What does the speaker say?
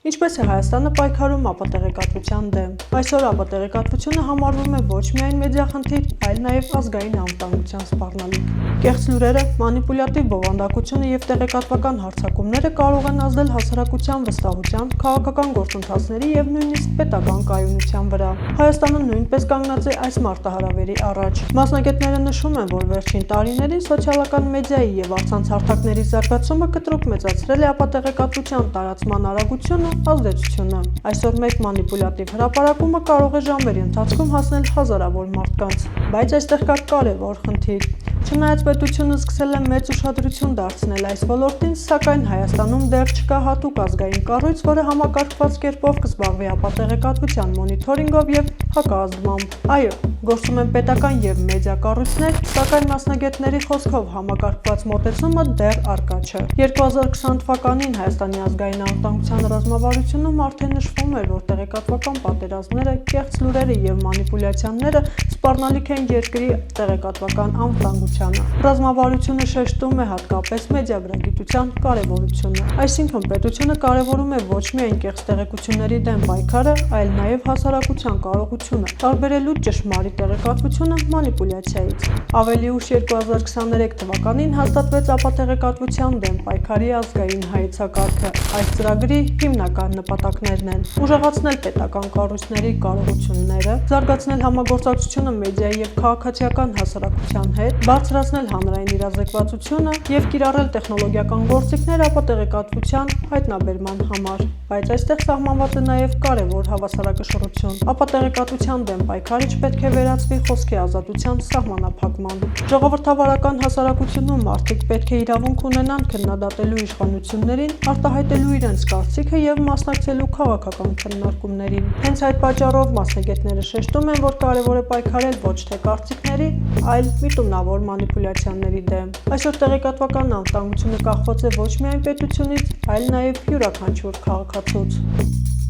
Ինչպես է Հայաստանը պայքարում ապատեղեկատվության դեմ։ Այսօր ապատեղեկատվությունը համարվում է ոչ միայն մեդիախնդիր, այլ նաև ազգային անվտանգության սպառնալիք։ Կեղծ լուրերը, մանիպուլյատիվ բովանդակությունը եւ տեղեկատվական հարձակումները կարող են ազդել հասարակության վստահության, քաղաքական գործընթացների եւ նույնիսկ պետական կայունության վրա։ Հայաստանը նույնպես կանգնած է այս մարտահրավերի առաջ։ Մասնագետները նշում են, որ վերջին տարիներին սոցիալական մեդիայի եւ առցանց հարթակների զարգացումը կտրուկ մեծացրել է ապատեղեկատվության տարածման արագությունը, ազդեցությունը։ Այսօր մեկ մանիպուլյատիվ հրապարակումը կարող է ժամերի ընթացքում հասնել հազարավոր մարդկանց, բայց այստեղ կա կարևոր խնդիր։ Չնայած պետությունը սկսել է մեծ ուշադրություն դարձնել այս ոլորտին, սակայն Հայաստանում դեռ չկա հատուկ ազգային կառույց, որը համակարգված կերպով կզբաղվի ապատեղեկատվության մոնիթորինգով եւ հակազդմամբ։ Այո, գործում են պետական եւ մեդիա կառույցներ, սակայն մասնագետների խոսքով համակարգված մոտեցումը դեռ առկա չէ։ 2020 թվականին Հայաստանի ազգային անվտանգության ռազմավարությունում արդեն նշվում էր, որ տեղեկատվական պատերազմները, կեղծ լուրերը եւ մանիպուլյացիաները սպառնալիք են երկրի տեղեկատվական անվտանգությանը։ Ռազմավարությունը շեշտում է հատկապես մեդիագրագիտության կարևորությունը։ Այսինքն պետությունը կարևորում է ոչ միայն կեղծ տեղեկությունների դեմ պայքարը, այլ նաեւ հասարակության կարողությունը տարբերելու ճշմարիտ տեղեկատվությունը մանիպուլյացիայից։ Ավելի ուշ 2023 թվականին հաստատվեց ապատեղեկատվության դեմ պայքարի ազգային հայեցակարգը։ Այս ծրագրի հիմնական նպատակներն են՝ ուժեղացնել պետական կառույցների կարողությունները, զարգացնել համագործակցությունը մեդիայի եւ քաղաքացիական հասարակության հետ, բարձրացնել հանրային իրազեկվածությունը եւ կիրառել տեխնոլոգիական գործիքներ ապատեղեկատվության հայտնաբերման համար։ Բայց այստեղ սահմանված է նաեւ կարևոր հավասարակշռություն։ Ապատեղեկատվության դեմ պայքարը չպետք է վերածվի խոսքի ազատության սահմանափակման։ Ժողովրդավարական հասարակությունում մարդիկ պետք է իրավունք ունենան քննադատելու իշխանություններին, արտահայտելու իրենց կարծիքը եւ մասնակցելու քաղաքական քննարկումներին։ Հենց այդ պատճառով մասնագետները շեշտում են, որ կարևոր է պայքարել ոչ թե կարծիքների, այլ միտումնավոր մանիպուլյացիաների դեմ։ Այսօր տեղեկատվական անվտանգությունը կախված է ոչ միայն պետությունից, այլ նաեւ յուրաքանչյուր քաղաքացուց։